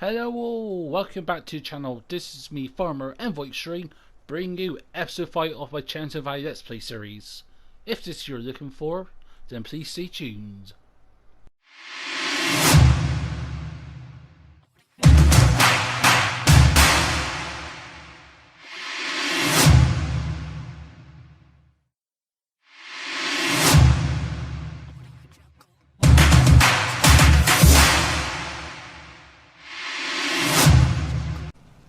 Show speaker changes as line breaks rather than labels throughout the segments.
Hello all, welcome back to the channel. This is me, Farmer and Voice Stream, bringing you episode 5 of my Chellington Valley Let's Play series. If this you're looking for, then please stay tuned.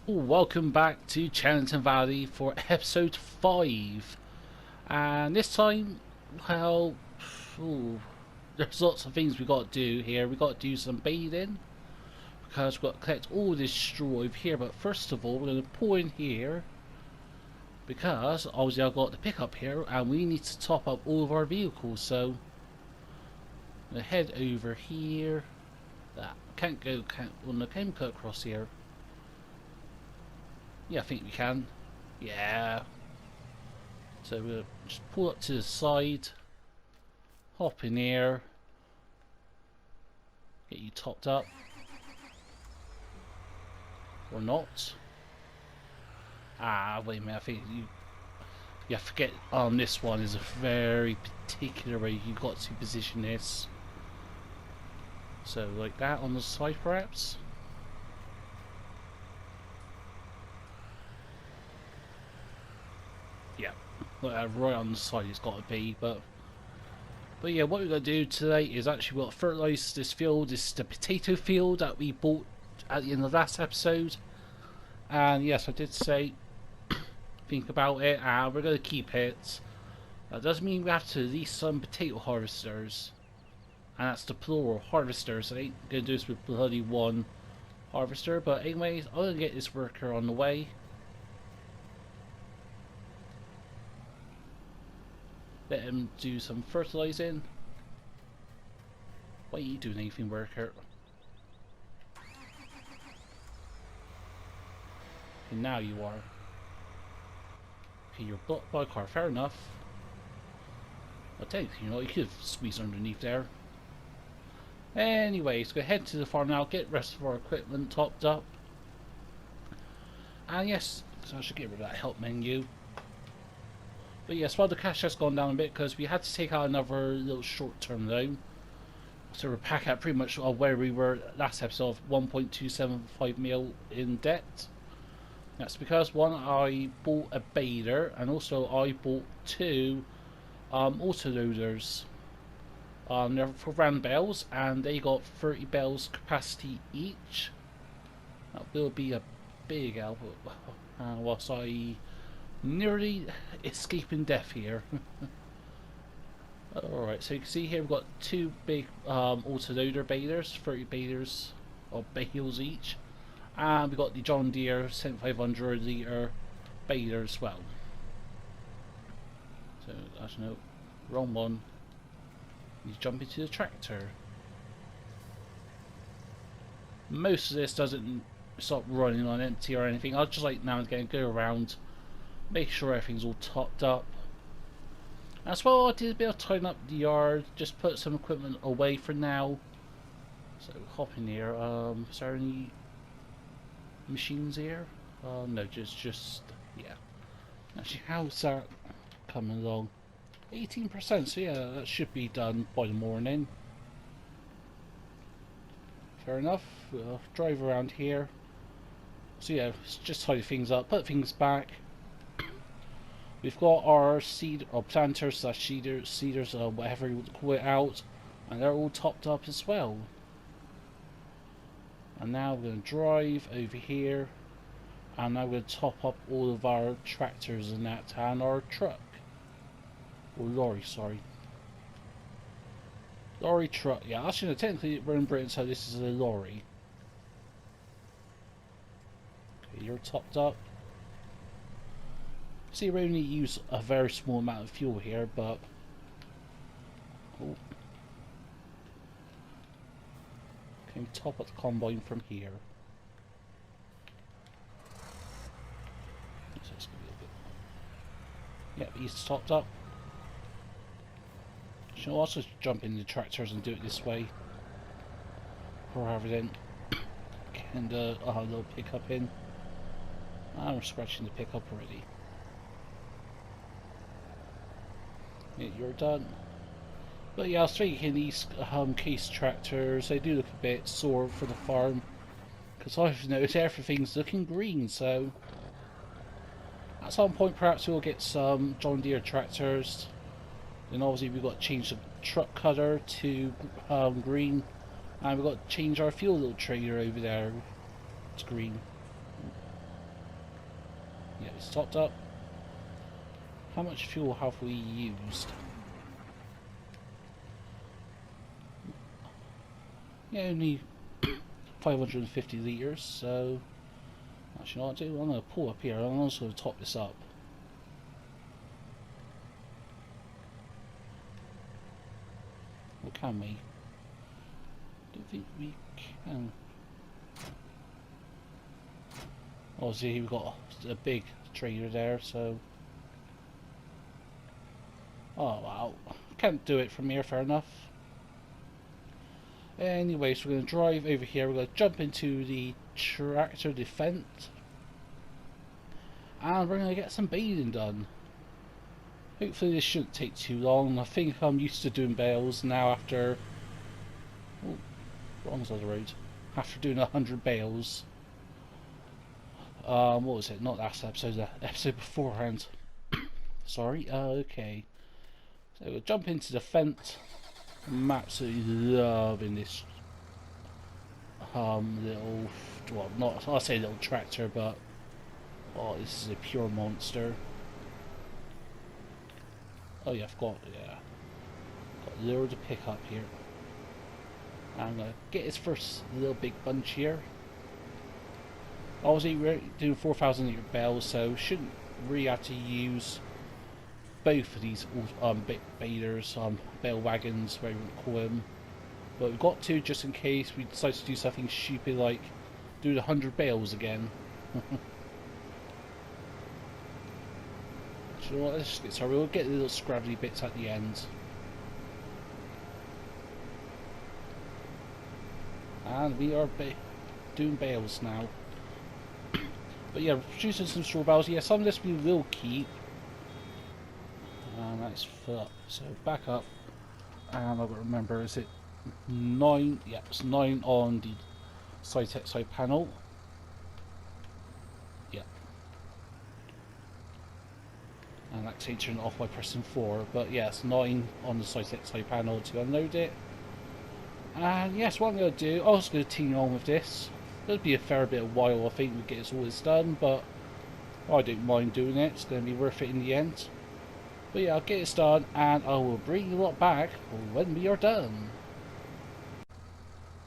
Welcome back to Chellington Valley for episode 5. And this time, well, there's lots of things we got to do here. We got to do some bathing, because we've got to collect all this straw over here. But first of all, we're going to pull in here, because obviously I've got the pickup here, and we need to top up all of our vehicles. So I'm going to head over here. Can't go across here. Yeah, I think we can. Yeah. So we'll just pull up to the side, hop in here, get you topped up, or not. Wait a minute, I think you forget on this one is a very particular way you got to position this. So like that on the side perhaps. Yeah, right on the side it's got to be, but yeah, what we're going to do today is actually we'll fertilise this field. This is the potato field that we bought at the end of the last episode, and yes, I did say think about it, and we're going to keep it. That doesn't mean we have to release some potato harvesters, and that's the plural, harvesters. I ain't going to do this with bloody one harvester, but anyways, I'm going to get this worker on the way. Let him do some fertilizing. Why are you doing anything, worker? Okay, now you are. Okay, you're blocked by a car, fair enough. I'll tell you, you could have squeezed underneath there. Anyways, go head to the farm now, get the rest of our equipment topped up. And yes, so I should get rid of that help menu. But yes, well, the cash has gone down a bit because we had to take out another little short-term loan. So we're back at pretty much where we were last episode of 1.275 mil in debt. That's because one, I bought a baler, and also I bought two autoloaders. They're for round bales, and they got 30 bales capacity each. That will be a big help. Whilst I nearly escaping death here. Alright, so you can see here we've got two big autoloader balers, 30 balers or bales each, and we've got the John Deere 7500 litre baler as well. So actually no, wrong one. You jump into the tractor. Most of this doesn't stop running on empty or anything. I'll just like now and again go around, make sure everything's all topped up. As well, I did a bit of tidying up the yard, just put some equipment away for now. So hop in here. Is there any machines here? No, just yeah. Actually, how's that coming along? 18%, so yeah, that should be done by the morning. Fair enough. We'll drive around here. So yeah, just tidy things up, put things back. We've got our seed or planters slash seeders or whatever you would call it out, and they're all topped up as well. And now we're going to drive over here, and now we're going to top up all of our tractors and that, and our truck. Or lorry, sorry. Lorry truck, yeah, actually technically we're in Britain, so this is a lorry. Okay, you're topped up. See, we only use a very small amount of fuel here, but can we top up the combine from here? So it's gonna be a bit. Yep, he's topped up. Should also jump in the tractors and do it this way for everything. Okay. getting the little pickup in. And we're scratching the pickup already. Yeah, you're done. But yeah, I was thinking these case tractors, they do look a bit sore for the farm. Because I've noticed everything's looking green, so at some point perhaps we'll get some John Deere tractors. Then obviously we've got to change the truck cutter to green. And we've got to change our fuel little trailer over there. It's green. Yeah, it's topped up. How much fuel have we used? Yeah, only 550 litres, so actually, you know what I'll do? I'm going to pull up here. I'm also going to top this up. Or can we? I don't think we can. Obviously, we've got a big trailer there, so. Oh wow, can't do it from here, fair enough. Anyway, so we're going to drive over here, we're going to jump into the tractor defense. And we're going to get some baling done. Hopefully this shouldn't take too long. I think I'm used to doing bales now after... Oh, wrong side of the road. After doing 100 bales. What was it? Not last episode, the episode beforehand. Sorry, okay. So we'll jump into the fence. I'm absolutely loving this little, well, not, I'll say little tractor, but oh, this is a pure monster. Oh yeah, I've got to lower the pickup here. I'm gonna get his first little big bunch here. Obviously we're doing 4,000 litre bales, so shouldn't really have to use both of these balers, bale wagons, whatever you call them. But we've got to, just in case we decide to do something stupid like do the 100 bales again. So let's just get started. We'll get the little scrabbly bits at the end. And we are doing bales now. But yeah, producing some straw bales. Yeah, some of this we will keep. And that's full up. So back up. And I've got to remember, is it 9? Yeah, it's 9 on the side panel. Yeah. And that's turned off by pressing 4. But yeah, it's 9 on the side panel to unload it. And yes, what I'm going to do, I was going to continue on with this. It'll be a fair bit of while, I think, we get all this done, but I don't mind doing it. It's going to be worth it in the end. But yeah, I'll get it done, and I will bring you lot back when we are done.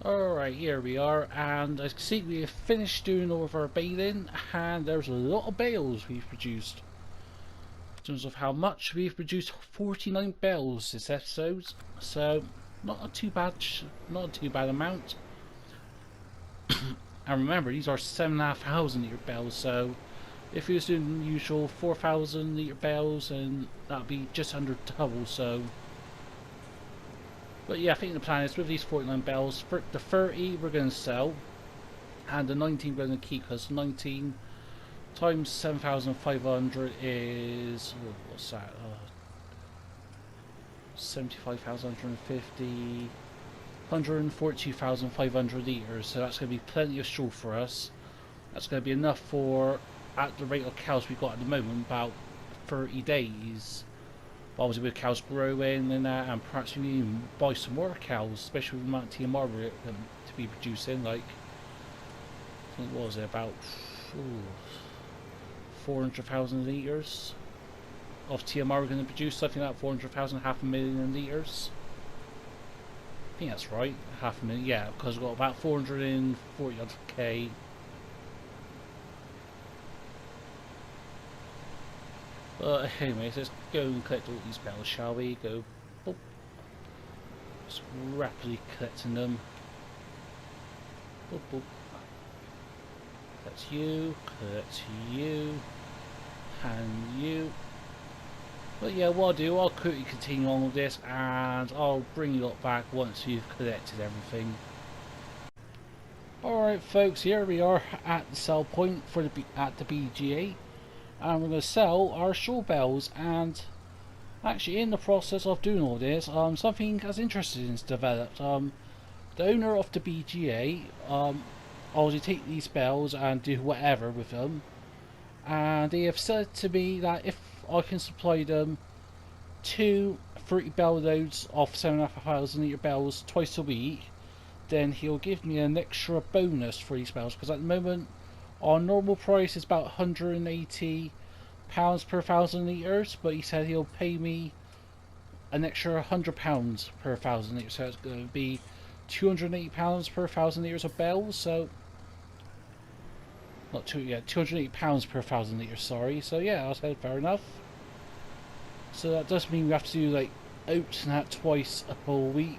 Alright, here we are, and as you can see, we have finished doing all of our baling, and there's a lot of bales we've produced. In terms of how much, we've produced 49 bales this episode, so not a too bad amount. And remember, these are 7,500 litre bales, so if you was doing the usual 4,000 litre bales, and that'd be just under double. So, but yeah, I think the plan is with these 49 bales, for the 30 we're going to sell, and the 19 we're going to keep, because 19 times 7,500 is what's that? 75,150. 142,500 litres, so that's going to be plenty of straw for us. That's going to be enough for, at the rate of cows we've got at the moment, about 30 days. Obviously with cows growing and that, and perhaps we even buy some more cows, especially with the amount of TMR we're to be producing. Like, I think, what was it, about 400,000 litres of TMR we're going to produce, something like 400,000, 500,000 litres. I think that's right, 500,000, yeah, because we've got about 440k. But anyways, let's go and collect all these bales, shall we? Go, boop. Just rapidly collecting them. Boop, boop. Collect you, and you. But yeah, what I'll do, I'll quickly continue on with this, and I'll bring you lot back once you've collected everything. Alright folks, here we are at the sell point for at the BGA, and we're going to sell our straw bales. And actually, in the process of doing all this, something as interesting has developed. The owner of the BGA, obviously take these bales and do whatever with them, and they have said to me that if I can supply them 30 bale loads of 7,500 litre bales twice a week, then he'll give me an extra bonus for these bales, because at the moment our normal price is about £180 per 1,000 litres, but he said he'll pay me an extra £100 per 1,000 litres, so it's going to be £280 per 1,000 litres of bales. So not two, yeah, £280 per 1,000 litres, sorry. So yeah, I said fair enough. So that does mean we have to do like oats and that twice a whole week.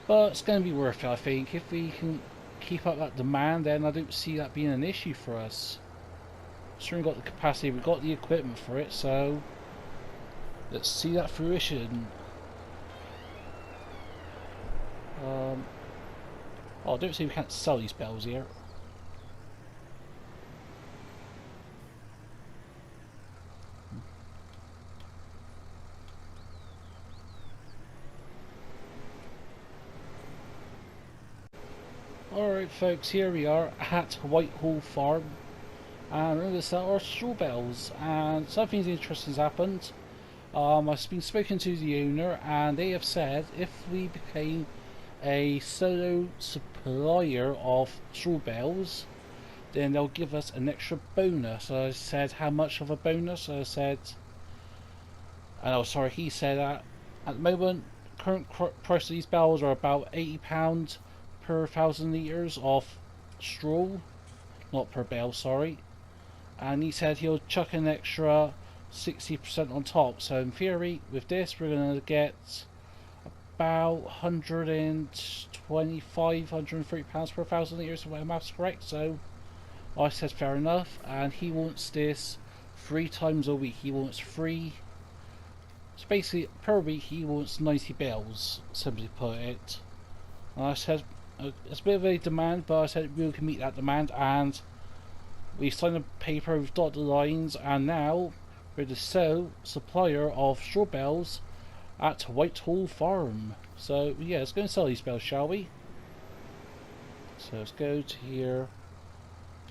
But it's going to be worth it, I think. If we can keep up that demand, then I don't see that being an issue for us. Sure, we've got the capacity, we've got the equipment for it, so let's see that fruition. Oh, I don't see we can't sell these bales here. Alright folks, here we are at Whitehall Farm, and we're going to sell our straw bales, and something interesting has happened. I've been speaking to the owner, and they have said if we became a solo supplier of straw bales, then they'll give us an extra bonus. I said, how much of a bonus? I said, and oh sorry, he said that at the moment current price of these bales are about £80 per 1,000 litres of straw, not per bale, sorry. And he said he'll chuck an extra 60% on top. So in theory, with this, we're going to get about £125, £130 per 1,000 litres, if my maths correct. So I said fair enough, and he wants this 3 times a week. He wants 3. So basically, per week, he wants 90 bales, simply put it. And I said, it's a bit of a demand, but I said we can meet that demand, and we signed a paper, we've dotted the lines, and now we're the sole supplier of straw bales at Whitehall Farm. So yeah, let's go and sell these bales, shall we? So let's go to here,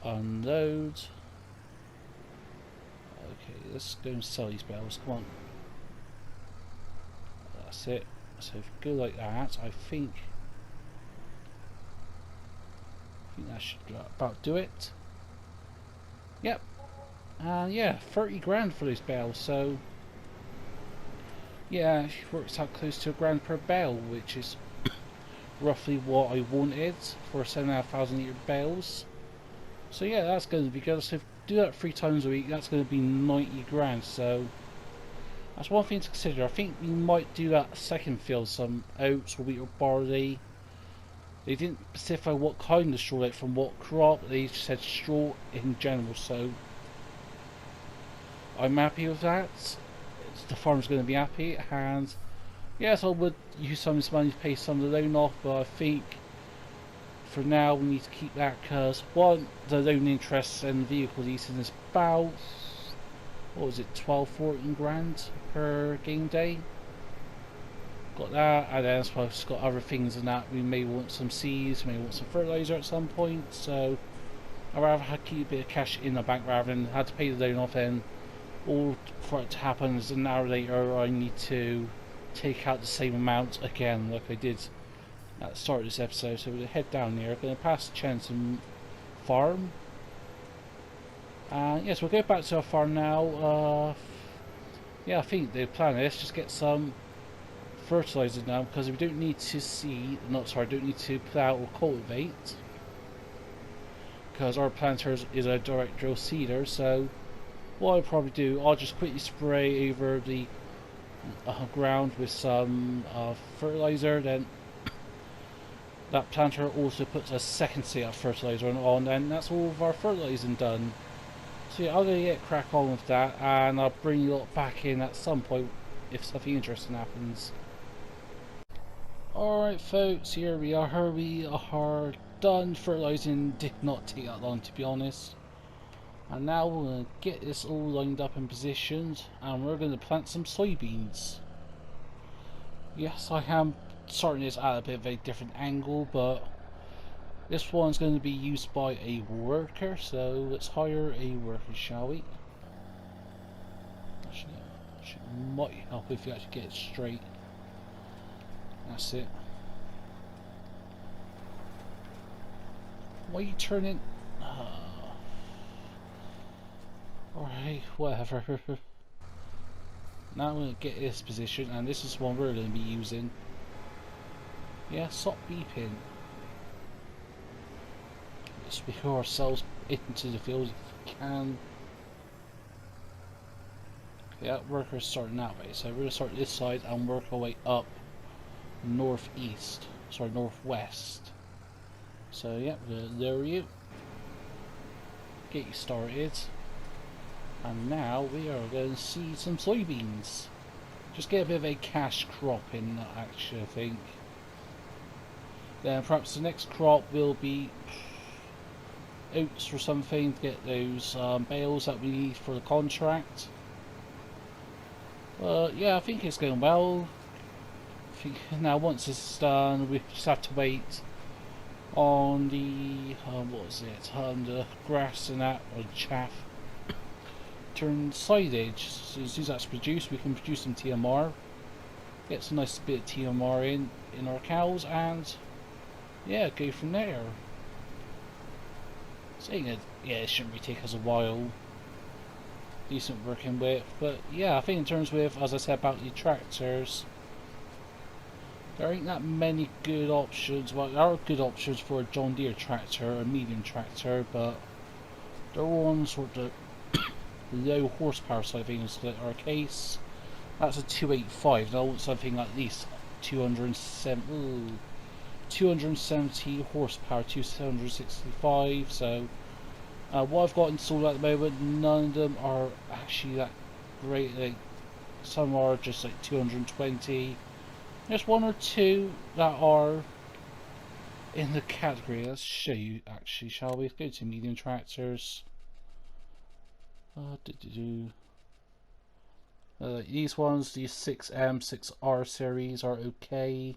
unload. Okay, let's go and sell these bales, come on. That's it. So if we go like that, I think that should about do it. Yep. And yeah, 30 grand for these bales. So yeah, it works out close to £1 per bale, which is roughly what I wanted for 7,500 litre bales. So yeah, that's going to be good. So if we do that 3 times a week, that's going to be 90 grand. So that's one thing to consider. I think we might do that second field, some oats or wheat or barley. They didn't specify what kind of straw, like from what crop. They just said straw in general, so I'm happy with that. The farm's going to be happy, and yes, I would use some of this money to pay some of the loan off, but I think for now we need to keep that, because one, the loan interest and vehicle leasing is about, what was it, 12-14 grand per game day. Got that, and then I suppose it's got other things in that. We may want some seeds, may want some fertilizer at some point, so I'd rather keep a bit of cash in the bank rather than have to pay the loan off, and all for it to happen is an hour later I need to take out the same amount again like I did at the start of this episode. So we're going to head down here, going to pass Chellington Farm, and yes, we'll go back to our farm now. Yeah, I think the plan is just get some fertilizer now, because we don't need to don't need to plough or cultivate, because our planter is a direct drill seeder. So what I'll probably do, I'll just quickly spray over the ground with some fertilizer, then that planter also puts a second set of fertilizer on, and that's all of our fertilizing done. So yeah, I'm going to get crack on with that, and I'll bring you lot back in at some point if something interesting happens. Alright folks, here we are done. Fertilizing did not take that long, to be honest. And now we're going to get this all lined up and positioned, and we're going to plant some soybeans. Yes, I am starting this at a bit of a different angle, but this one's going to be used by a worker, so let's hire a worker, shall we? Actually, might help if you actually get it straight. That's it. Why are you turning? Alright, whatever. Now I'm going to get this position, and this is one we're going to be using. Yeah, stop beeping. Let's wheel ourselves into the field if we can. Yeah, workers starting that way, so we're going to start this side and work our way up northeast. Sorry, northwest. So yeah, we're going to lower you. Get you started. And now we are going to see some soybeans. Just get a bit of a cash crop in, actually, I think. Then perhaps the next crop will be oats or something to get those bales that we need for the contract. Yeah, I think it's going well. I think now once it's done, we just have to wait on the what is it? The grass and that, or chaff. Turn silage. So as soon as that's produced, we can produce some TMR. Get some nice bit of TMR in our cows, and yeah, go from there. Saying it, yeah, it shouldn't really take us a while. Decent working with, but yeah, I think in terms with, as I said about the tractors, there ain't that many good options. Well, there are good options for a John Deere tractor, a medium tractor, but they're all sort of low horsepower side of things that are a case. That's a 285. Now I want something at least 270 horsepower, 265. So what I've got installed at the moment, none of them are actually that great. Like, some are just like 220. There's one or two that are in the category. Let's show you actually, shall we? Go to medium tractors. These ones, these 6M, 6R series are okay.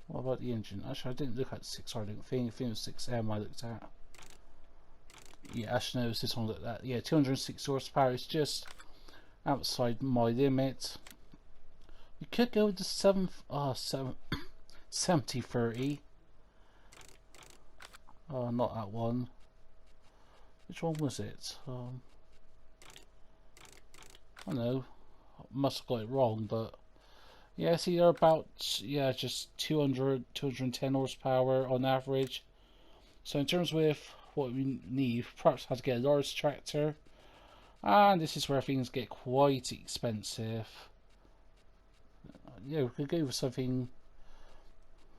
What about the engine? Actually, I didn't look at 6R, I don't think. I think it was 6M I looked at. Yeah, actually, no, it was this one looked at. Yeah, 206 horsepower is just outside my limit. We could go with the 70-30. Not that one. Which one was it? I don't know. I must have got it wrong, but yeah, see, they're about, yeah, just 210 horsepower on average. So in terms with what we need, perhaps have to get a large tractor, and this is where things get quite expensive. Yeah, we could go with something.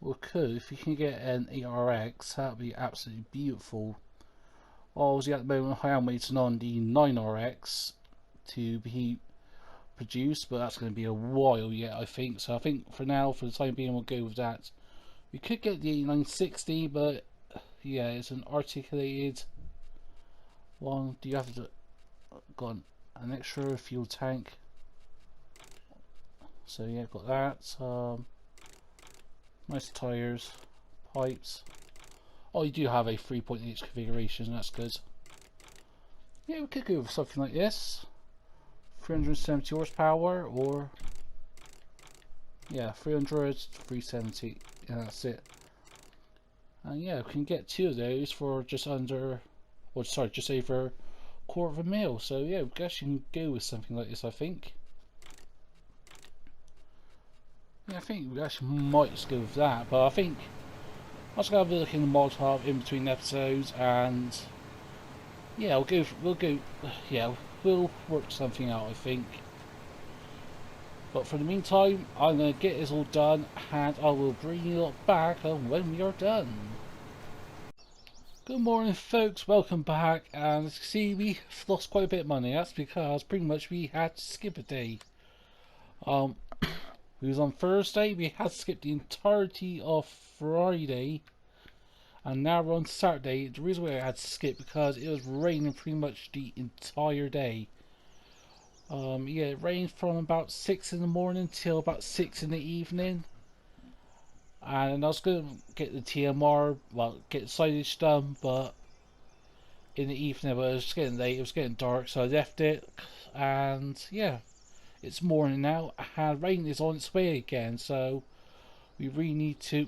We could, if you can get an ARX, that would be absolutely beautiful. Obviously, at the moment, I am waiting on the 9RX to be produced, but that's going to be a while yet, I think. So I think for now, for the time being, we'll go with that. We could get the 8960, but yeah, it's an articulated one. Do you have to got an extra fuel tank? So yeah, got that. Nice tires, pipes. Oh, you do have a 3.8 configuration, that's good. Yeah, we could go with something like this. 370 horsepower, or yeah, 300, 370, yeah, that's it. And yeah, we can get two of those for just under, well, sorry, just over $250,000. So yeah, we actually can go with something like this, I think. Yeah, I think we actually might just go with that, but I think I was going to be looking at the mod hub in between episodes, and yeah, we'll work something out, I think. But for the meantime, I'm going to get this all done, and I will bring you back when we are done. Good morning, folks, welcome back. And as you see, we lost quite a bit of money. That's because pretty much we had to skip a day. We It was on Thursday. We had skipped the entirety of Friday, and now we're on Saturday. The reason why I had to skip because it was raining pretty much the entire day. Yeah, it rained from about 6 in the morning till about 6 in the evening. And I was going to get the TMR, well, get the silage done, but in the evening, but it was getting late, it was getting dark, so I left it. And yeah, it's morning now, and rain is on its way again, so we really need to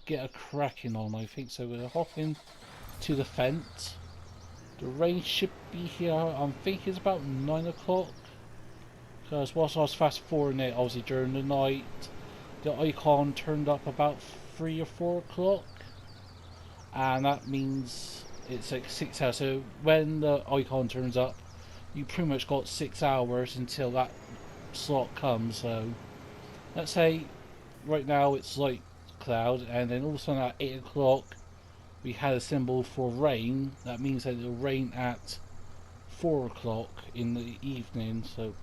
get a cracking on, I think. So we're hopping to the fence. The rain should be here, I'm thinking it's about 9 o'clock. Because whilst I was fast forwarding it, obviously during the night, the icon turned up about 3 or 4 o'clock. And that means it's like 6 hours. So when the icon turns up, you pretty much got 6 hours until that slot comes. So let's say right now it's light cloud, and then all of a sudden at 8 o'clock we had a symbol for rain. That means that it'll rain at 4 o'clock in the evening. So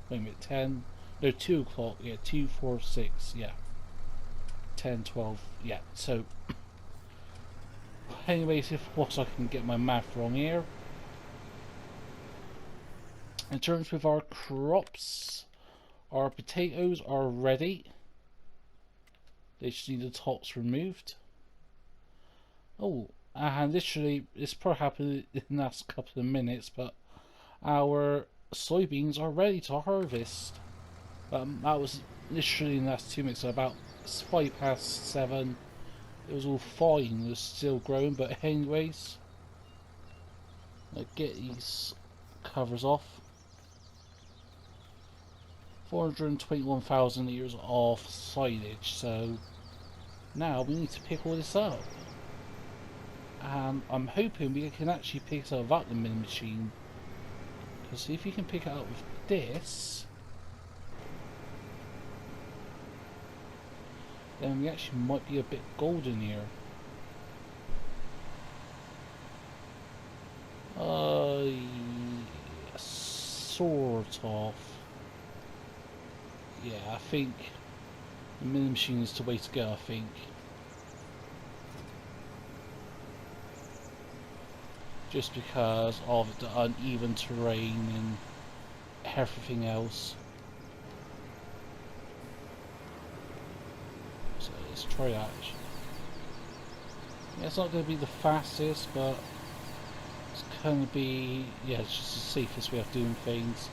wait a minute, 10, no, 2 o'clock, yeah, 2, 4, 6, yeah, 10, 12, yeah. So anyways, if once I can get my math wrong here. In terms of our crops, our potatoes are ready. They just need the tops removed. Oh, and literally, this probably happened in the last couple of minutes, but our soybeans are ready to harvest. That was literally in the last 2 minutes, so about 7:05. It was all fine, it was still growing, but anyways, I'll get these covers off. 421,000 litres of silage, so now we need to pick all this up. And I'm hoping we can actually pick it up without the milling machine, because if you can pick it up with this, then we actually might be a bit golden here. Sort of. Yeah, I think the milling machine is the way to go, I think. Just because of the uneven terrain and everything else. So let's try that. Yeah, it's not going to be the fastest, but it's going to be, yeah, it's just the safest way of doing things,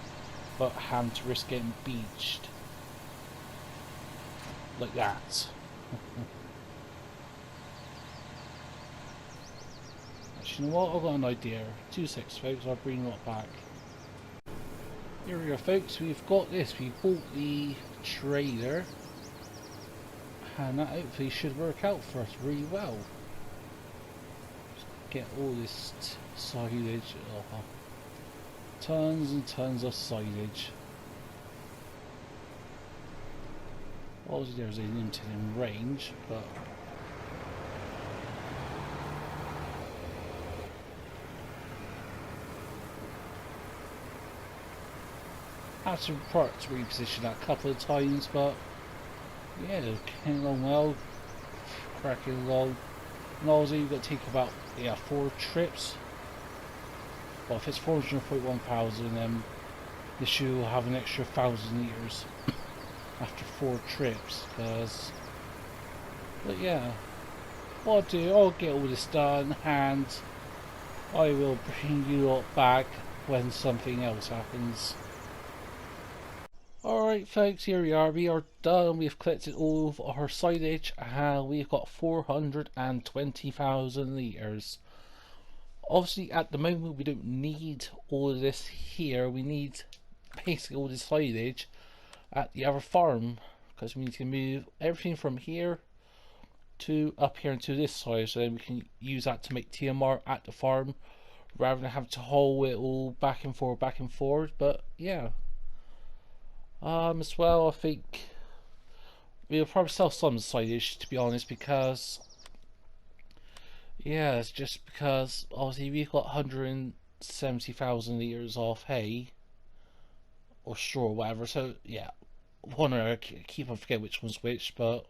but having to risk getting beached like that. Actually, you know what? I've got an idea. 2 seconds, folks. I'll bring it back. Here we are, folks. We've got this. We bought the trailer, and that hopefully should work out for us really well. Get all this silage. Oh, tons and tons of silage. Obviously there's a limited in range, but had some parts repositioned that a couple of times, but yeah, came along well, cracking along. And obviously you've got to take about 4 trips. Well, if it's 441,000, then this should have an extra 1,000 litres after 4 trips. Because, but yeah, what I'll do, I'll get all this done, and I will bring you lot back when something else happens. Alright folks, here we are done. We've collected all of our silage, and we've got 420,000 litres. Obviously at the moment we don't need all of this here, we need basically all this silage at the other farm, because we need to move everything from here to up here into this side, so then we can use that to make TMR at the farm rather than have to haul it all back and forward. But yeah, as well, I think we'll probably sell some silage, to be honest, because yeah, it's just because obviously we've got 170,000 litres of hay or straw or whatever, so yeah, one, or I keep on forgetting which one's which, but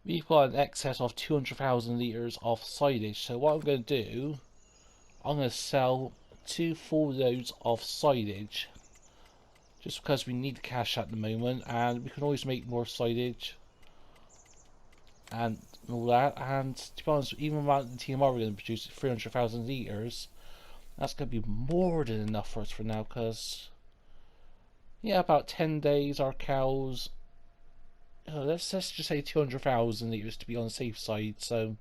we've got an excess of 200,000 litres of silage. So what I'm going to do, I'm going to sell 2 full loads of silage, just because we need the cash at the moment, and we can always make more silage and all that. And to be honest, even about the TMR we're going to produce 300,000 litres, that's going to be more than enough for us for now, because yeah, about 10 days our cows, let's just say 200,000 litres to be on the safe side. So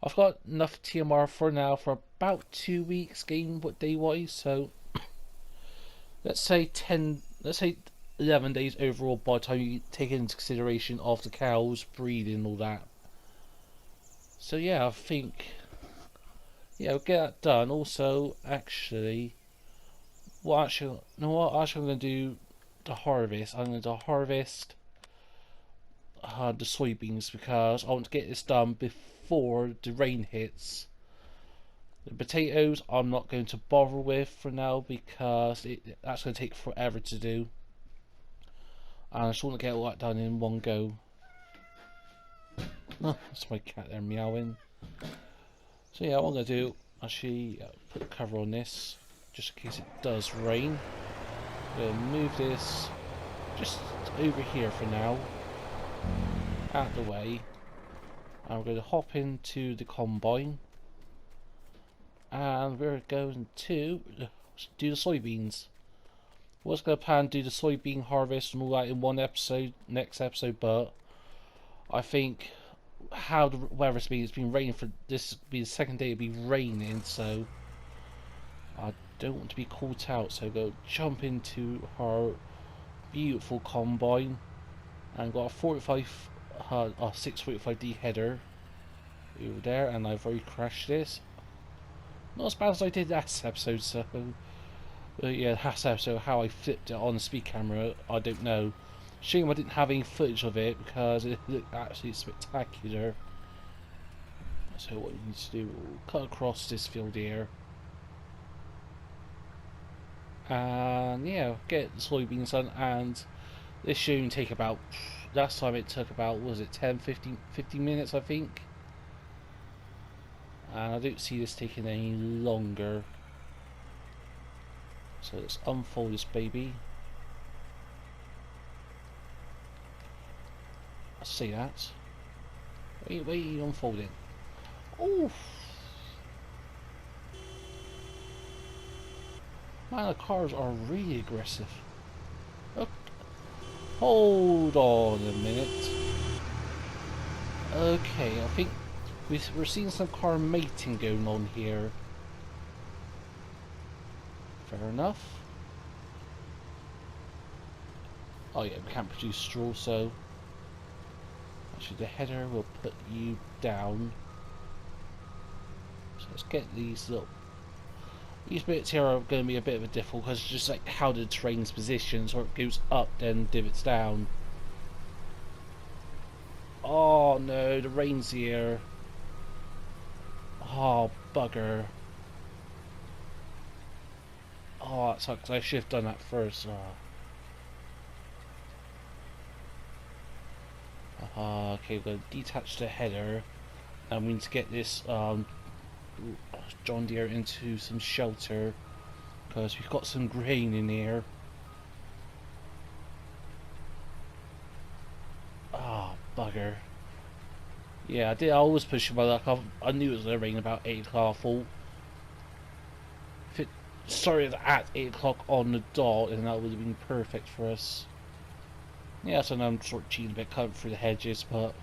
I've got enough TMR for now for about 2 weeks game day wise. So let's say 11 days overall by the time you take into consideration of the cows breeding and all that. So yeah, I think we'll get that done. Also, actually, you know what? Actually, I'm going to do the harvest. I'm going to harvest the soybeans because I want to get this done before the rain hits. The potatoes I'm not going to bother with for now because that's going to take forever to do, and I just want to get all that done in one go. Oh, that's my cat there meowing. So yeah, what I'm going to do, actually put the cover on this just in case it does rain. I'm going to move this just over here for now, out of the way, and we're going to hop into the combine, and we're going to do the soybeans. I was going to plan to do the soybean harvest and all that in one episode, next episode, but I think how the weather's been, it's been raining for this be the second day it'll be raining, so I don't want to be caught out. So go jump into our beautiful combine, and got a 645D header over there, and I've already crashed this. Not as bad as I did last episode, so yeah, last episode how I flipped it on the speed camera, I don't know. Shame I didn't have any footage of it because it looked absolutely spectacular. So what we need to do, we'll cut across this field here, and yeah, get the soybeans done. And this should only take about, last time it took about, what was it, 10, 15 minutes I think, and I don't see this taking any longer. So let's unfold this baby. I see that. Wait, unfold it. Oof. Man, the cars are really aggressive. Okay. Hold on a minute. Okay, I think we're seeing some car mating going on here. Fair enough. Oh yeah, we can't produce straw, so actually the header will put you down. So let's get these bits here are going to be a bit of a difficult because it's just like how the terrain's positioned, so it goes up then divots down. Oh no, the rain's here. Oh bugger. Oh, that sucks. I should have done that first. Okay, we're going to detach the header, and we need to get this John Deere into some shelter because we've got some grain in here. Ah, bugger. Yeah, I always push my luck. I knew it was going to rain about 8 o'clock. I thought if it started at 8 o'clock on the dot, then that would have been perfect for us. Yeah, so now I'm sort of cheating a bit, cutting through the hedges, but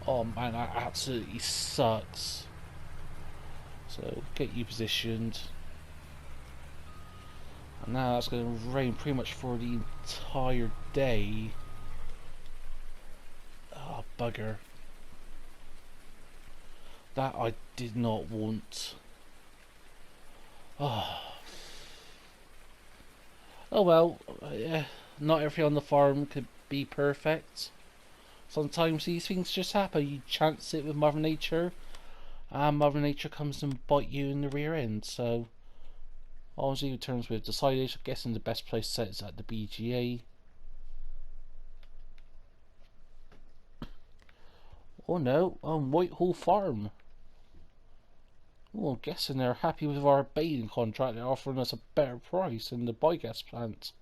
oh man, that absolutely sucks. So get you positioned, and now that's going to rain pretty much for the entire day. Oh bugger, that I did not want. Oh well, yeah. Not everything on the farm could be perfect. Sometimes these things just happen. You chance it with Mother Nature, and Mother Nature comes and bite you in the rear end. So Obviously, in terms with the silage, I'm guessing the best place set is at the BGA. Oh no, Whitehall Farm. Oh, I'm guessing they're happy with our baling contract. They're offering us a better price than the biogas plant.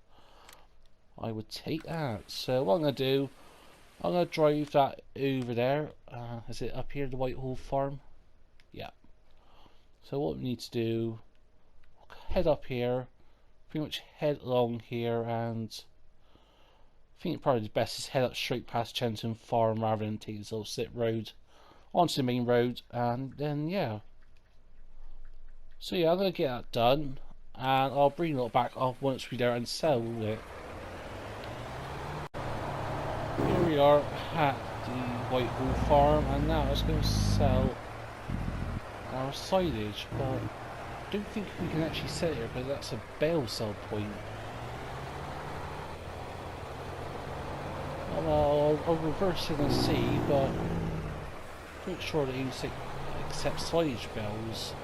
I would take that. So what I'm going to do, I'm going to drive that over there. Is it up here, the Whitehall Farm? Yeah. So what we need to do, head up here, pretty much head along here, and I think probably the best is head up straight past Chellington Farm rather than take this little slip road onto the main road, and then yeah. So yeah, I'm going to get that done, and I'll bring it back up once we're there and sell it. Here we are at the Whitehall Farm, and now it's going to sell our silage, but I don't think we can actually sell it here because that's a bale sell point. I'll reverse it and see, but I'm pretty sure that you accept silage bales.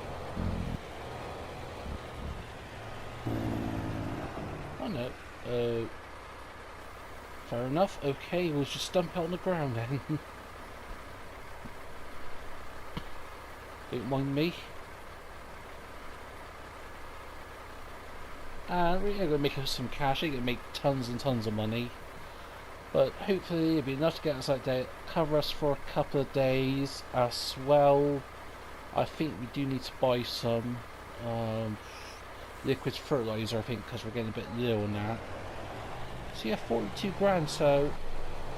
Oh no. Fair enough. Okay, we'll just dump it on the ground then. Don't mind me. And we're going to make us some cash. We're going to make tons and tons of money. But hopefully it'll be enough to get us out there, cover us for a couple of days as well. I think we do need to buy some liquid fertilizer, I think, because we're getting a bit low on that. So yeah, 42 grand, so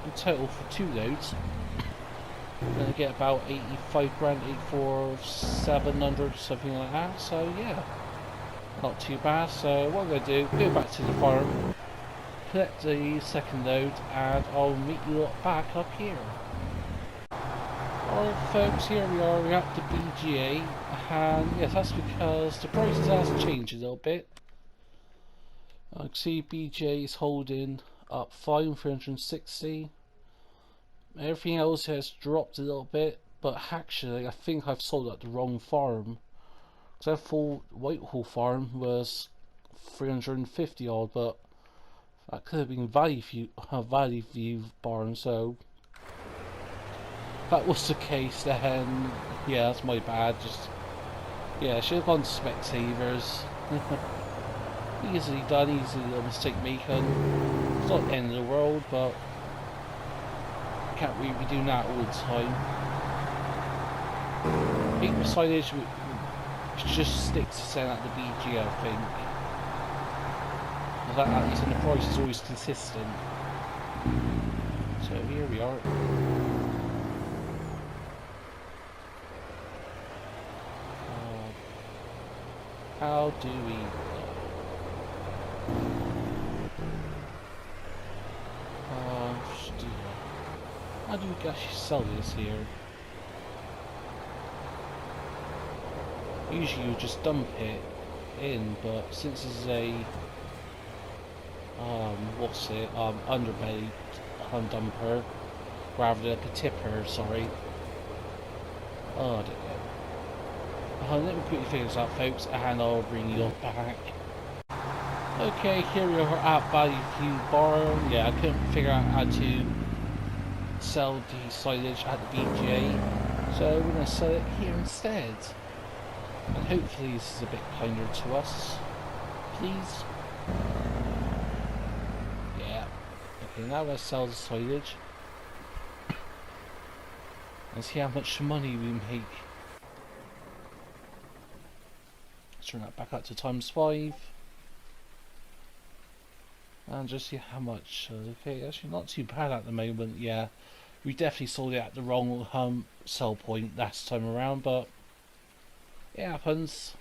in total for 2 loads we're going to get about 85 grand, 84,700, something like that. So yeah, not too bad. So what I'm going to do, go back to the farm, collect the second load, and I'll meet you lot back up here. Alright folks, here we are, we're at the BGA, and yes, that's because the prices has changed a little bit. I can see BGA is holding up fine, 360. Everything else has dropped a little bit, but actually I think I've sold at the wrong farm. Because I thought Whitehall Farm was 350 odd, but that could have been Valley View Barn, so if that was the case then yeah, that's my bad. Just yeah, I should have gone to Specsavers. Easily done, easy little mistake making. It's not the end of the world, but can't really be doing that all the time. I think the silage just stick to selling at the BG, I think. That at least in the price is always consistent. So here we are. How do we how do we actually sell this here? Usually you just dump it in, but since this is a what's it, underbelly dumper rather than like a tipper, sorry. Oh, I don't know. Let me quickly figure this out, folks, and I'll bring you all back. Okay, here we are at Valley View Barn. Yeah, I couldn't figure out how to sell the silage at the BGA, so we're going to sell it here instead. And hopefully this is a bit kinder to us. Please. Yeah. Okay, now let's sell the silage. And see how much money we make. Let's turn that back up to ×5. And just see how much. Okay, actually not too bad at the moment. Yeah, we definitely sold it at the wrong sell point last time around, but it happens.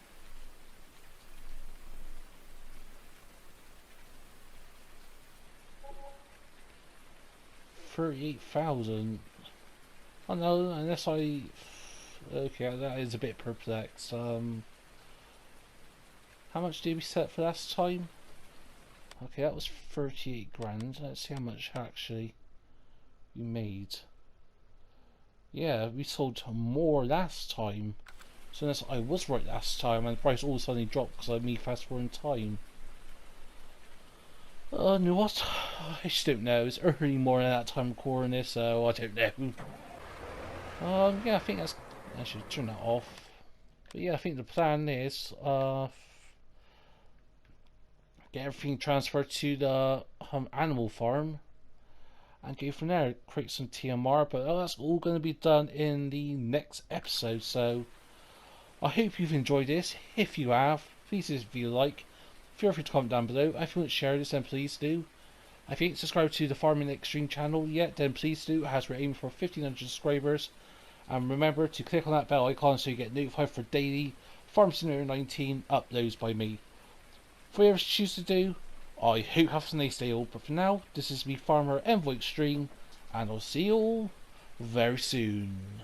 $38,000. Oh no, unless I. Okay, that is a bit perplexed. How much did we set for last time? Okay, that was 38 grand. Let's see how much actually we made. Yeah, we sold more last time. So unless I was right last time and the price all of a sudden dropped because of me fast forwarding time. You know what? I just don't know. It's early morning at that time recording this, so I don't know. Yeah, I think I should turn that off. But yeah, I think the plan is get everything transferred to the animal farm and go from there. Create some TMR, but that's all going to be done in the next episode. So I hope you've enjoyed this. If you have, please if you like, feel free to comment down below. If you want to share this, then please do. If you ain't subscribed to the Farming Extreme channel yet, then please do, as we're aiming for 1500 subscribers. And remember to click on that bell icon so you get notified for daily Farm Simulator 19 uploads by me. For whatever you choose to do, I hope you have a nice day all. But for now, this is me, Farmer Envoy Extreme, and I'll see you all very soon.